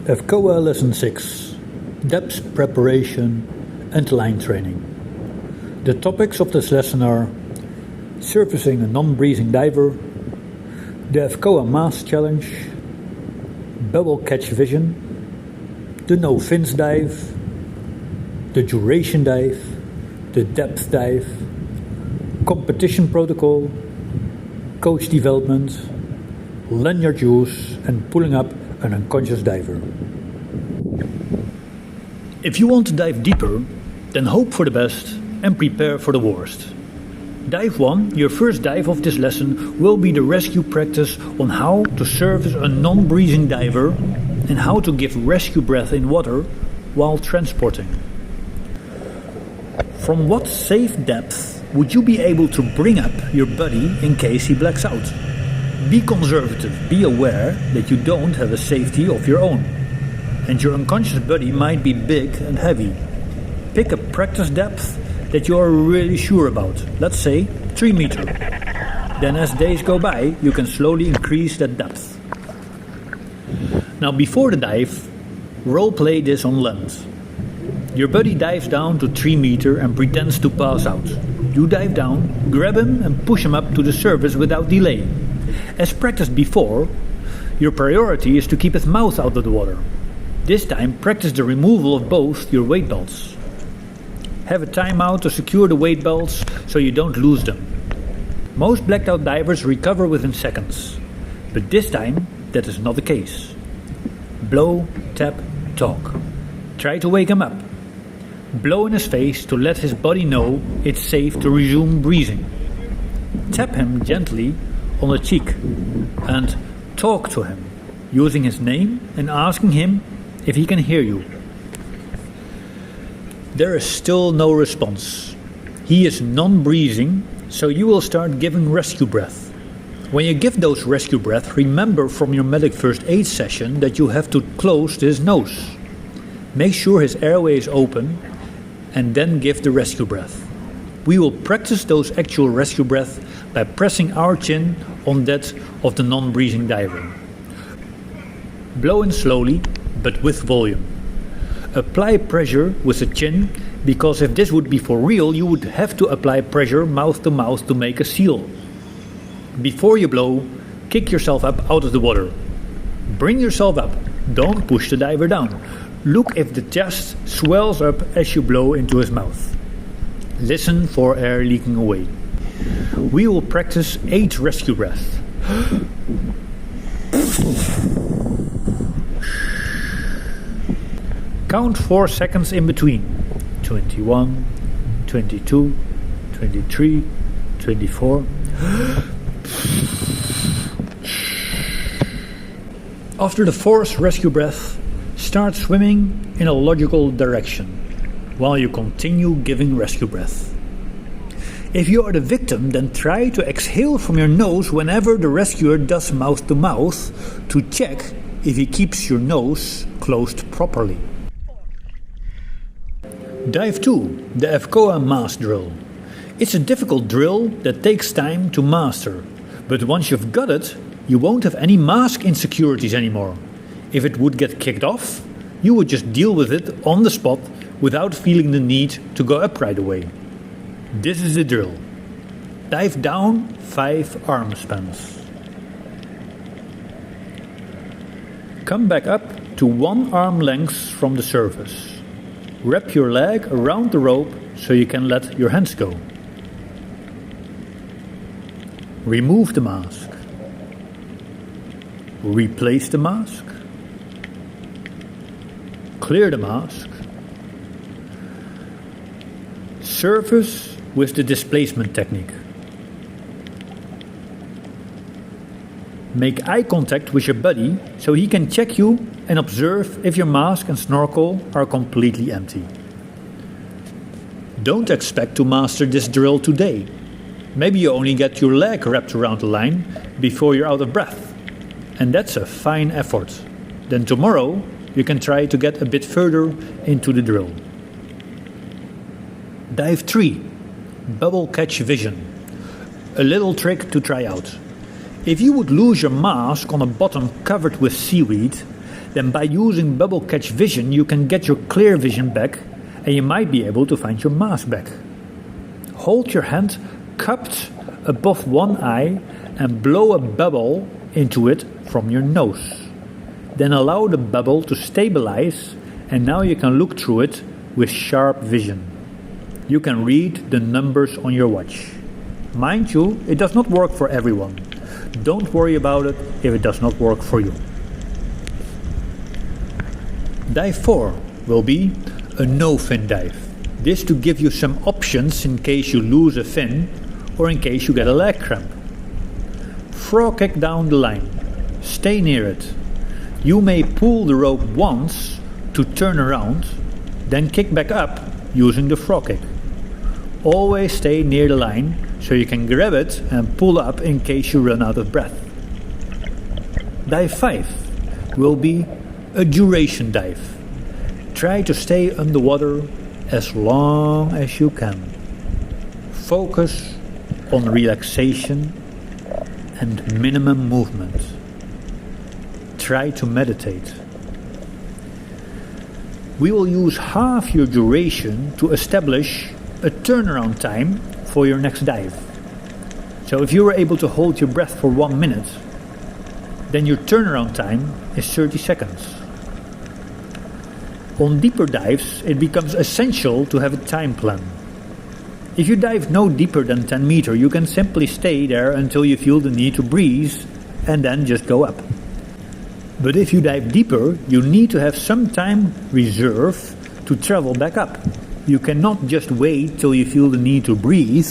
FCOA Lesson 6, Depth Preparation and Line Training. The topics of this lesson are surfacing a non-breathing diver, the FCOA Mass Challenge, bubble catch vision, the no fins dive, the duration dive, the depth dive, competition protocol, coach development, lanyard use and pulling up an unconscious diver. If you want to dive deeper, then hope for the best and prepare for the worst. Dive 1, your first dive of this lesson, will be the rescue practice on how to service a non-breathing diver and how to give rescue breath in water while transporting. From what safe depth would you be able to bring up your buddy in case he blacks out? Be conservative, be aware that you don't have a safety of your own, and your unconscious buddy might be big and heavy. Pick a practice depth that you are really sure about, let's say 3 meters. Then as days go by, you can slowly increase that depth. Now before the dive, role play this on land. Your buddy dives down to 3 meters and pretends to pass out. You dive down, grab him and push him up to the surface without delay. As practiced before, your priority is to keep his mouth out of the water. This time practice the removal of both your weight belts. Have a timeout to secure the weight belts so you don't lose them. Most blacked out divers recover within seconds, but this time that is not the case. Blow, tap, talk. Try to wake him up. Blow in his face to let his body know it's safe to resume breathing. Tap him gently on the cheek and talk to him, using his name and asking him if he can hear you. There is still no response. He is non-breathing, so you will start giving rescue breath. When you give those rescue breath, remember from your medic first aid session that you have to close his nose. Make sure his airway is open and then give the rescue breath. We will practice those actual rescue breath by pressing our chin on that of the non-breathing diver. Blow in slowly, but with volume. Apply pressure with the chin, because if this would be for real, you would have to apply pressure mouth to make a seal. Before you blow, kick yourself up out of the water. Bring yourself up, don't push the diver down. Look if the chest swells up as you blow into his mouth. Listen for air leaking away. We will practice 8 rescue breaths. Count 4 seconds in between. 21, 22, 23, 24. After the 4th rescue breath, start swimming in a logical direction while you continue giving rescue breath. If you are the victim, then try to exhale from your nose whenever the rescuer does mouth to mouth to check if he keeps your nose closed properly. Dive 2, the FCOA Mass Drill. It's a difficult drill that takes time to master, but once you've got it, you won't have any mask insecurities anymore. If it would get kicked off, you would just deal with it on the spot without feeling the need to go up right away. This is the drill. Dive down 5 arm spans. Come back up to 1 arm length from the surface. Wrap your leg around the rope so you can let your hands go. Remove the mask. Replace the mask. Clear the mask. Surface with the displacement technique. Make eye contact with your buddy so he can check you and observe if your mask and snorkel are completely empty. Don't expect to master this drill today. Maybe you only get your leg wrapped around the line before you're out of breath. And that's a fine effort. Then tomorrow you can try to get a bit further into the drill. Dive 3. Bubble catch vision. A little trick to try out. If you would lose your mask on a bottom covered with seaweed, then by using bubble catch vision you can get your clear vision back and you might be able to find your mask back. Hold your hand cupped above one eye and blow a bubble into it from your nose. Then allow the bubble to stabilize and now you can look through it with sharp vision. You can read the numbers on your watch. Mind you, it does not work for everyone. Don't worry about it if it does not work for you. Dive 4 will be a no-fin dive. This to give you some options in case you lose a fin or in case you get a leg cramp. Frog kick down the line. Stay near it. You may pull the rope once to turn around, then kick back up using the frog kick. Always stay near the line so you can grab it and pull up in case you run out of breath. Dive 5 will be a duration dive. Try to stay underwater as long as you can. Focus on relaxation and minimum movement. Try to meditate. We will use half your duration to establish a turnaround time for your next dive. So if you were able to hold your breath for 1 minute, then your turnaround time is 30 seconds. On deeper dives, it becomes essential to have a time plan. If you dive no deeper than 10 meters, you can simply stay there until you feel the need to breathe and then just go up. But if you dive deeper, you need to have some time reserved to travel back up. You cannot just wait till you feel the need to breathe,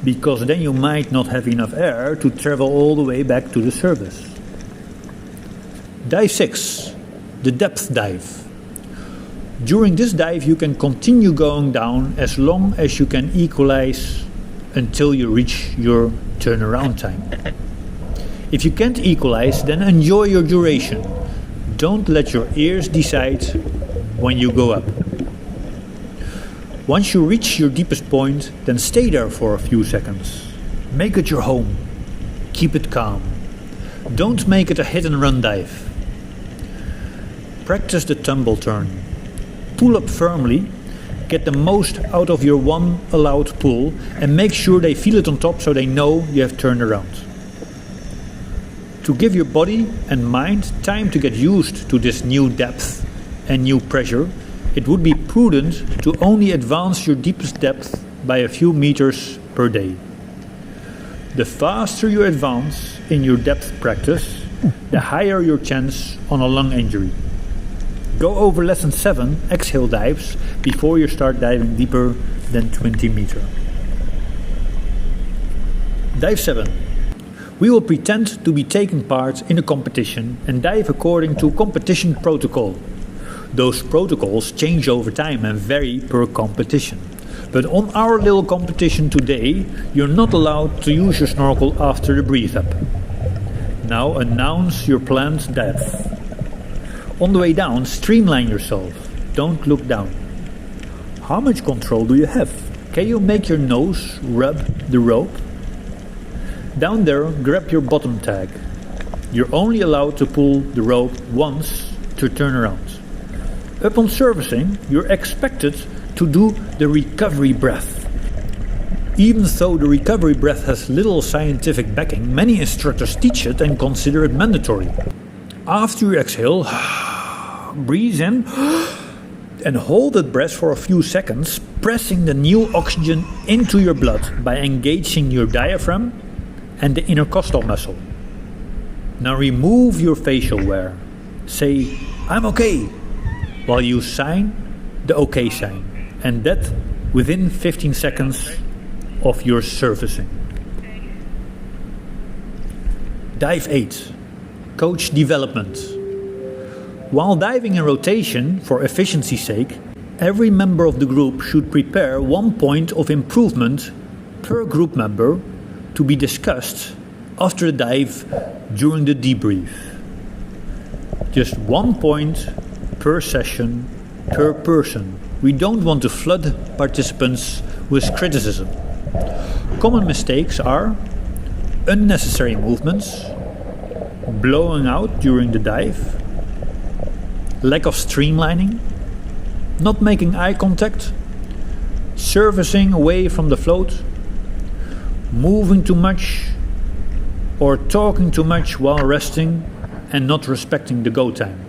because then you might not have enough air to travel all the way back to the surface. Dive 6, the depth dive. During this dive you can continue going down as long as you can equalize until you reach your turnaround time. If you can't equalize, then enjoy your duration. Don't let your ears decide when you go up. Once you reach your deepest point, then stay there for a few seconds. Make it your home. Keep it calm. Don't make it a hit and run dive. Practice the tumble turn. Pull up firmly, get the most out of your one allowed pull and make sure they feel it on top so they know you have turned around. To give your body and mind time to get used to this new depth and new pressure, it would be prudent to only advance your deepest depth by a few meters per day. The faster you advance in your depth practice, the higher your chance on a lung injury. Go over lesson 7 exhale dives before you start diving deeper than 20 meters. Dive 7. We will pretend to be taking part in a competition and dive according to competition protocol. Those protocols change over time and vary per competition. But on our little competition today, you're not allowed to use your snorkel after the breathe up. Now announce your planned depth. On the way down, streamline yourself. Don't look down. How much control do you have? Can you make your nose rub the rope? Down there, grab your bottom tag. You're only allowed to pull the rope once to turn around. Upon surfacing, you're expected to do the recovery breath. Even though the recovery breath has little scientific backing, many instructors teach it and consider it mandatory. After you exhale, breathe in and hold that breath for a few seconds, pressing the new oxygen into your blood by engaging your diaphragm and the intercostal muscle. Now remove your facial wear. Say, "I'm okay," while you sign the OK sign, and that within 15 seconds of your surfacing. Dive 8. Coach development. While diving in rotation, for efficiency's sake, every member of the group should prepare 1 point of improvement per group member to be discussed after the dive during the debrief. Just 1 point per session per person. We don't want to flood participants with criticism. Common mistakes are unnecessary movements, blowing out during the dive, lack of streamlining, not making eye contact, surfacing away from the float, moving too much, or talking too much while resting and not respecting the go time.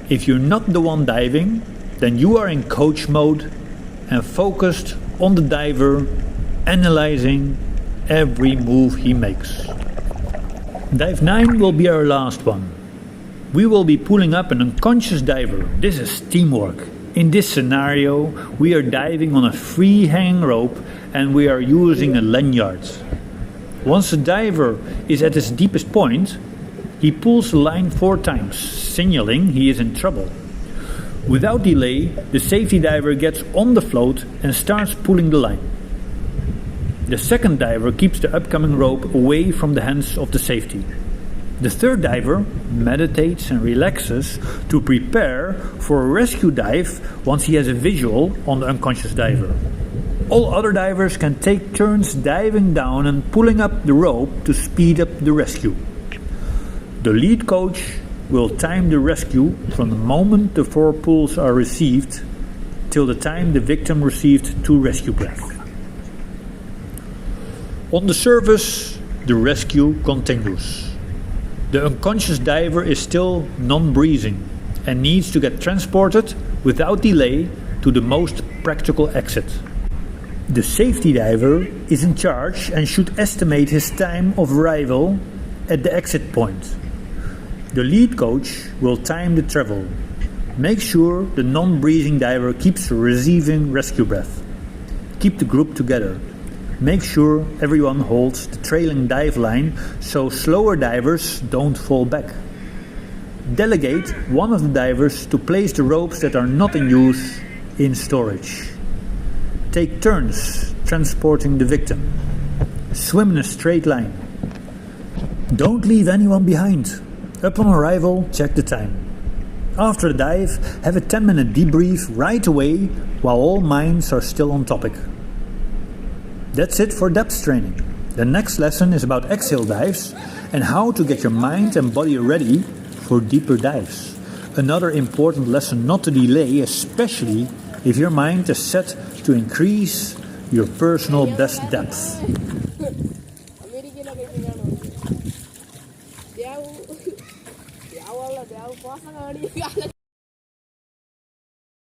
If you're not the one diving, then you are in coach mode and focused on the diver, analyzing every move he makes. Dive 9 will be our last one. We will be pulling up an unconscious diver. This is teamwork. In this scenario, we are diving on a free hanging rope and we are using a lanyard. Once the diver is at his deepest point, he pulls the line 4 times, signaling he is in trouble. Without delay, the safety diver gets on the float and starts pulling the line. The second diver keeps the upcoming rope away from the hands of the safety. The third diver meditates and relaxes to prepare for a rescue dive once he has a visual on the unconscious diver. All other divers can take turns diving down and pulling up the rope to speed up the rescue. The lead coach will time the rescue from the moment the 4 pulls are received till the time the victim received 2 rescue breaths. On the surface, the rescue continues. The unconscious diver is still non-breathing and needs to get transported without delay to the most practical exit. The safety diver is in charge and should estimate his time of arrival at the exit point. The lead coach will time the travel. Make sure the non-breathing diver keeps receiving rescue breath. Keep the group together. Make sure everyone holds the trailing dive line so slower divers don't fall back. Delegate one of the divers to place the ropes that are not in use in storage. Take turns transporting the victim. Swim in a straight line. Don't leave anyone behind. Upon arrival, check the time. After the dive, have a 10-minute debrief right away while all minds are still on topic. That's it for depth training. The next lesson is about exhale dives and how to get your mind and body ready for deeper dives. Another important lesson not to delay, especially if your mind is set to increase your personal best depth.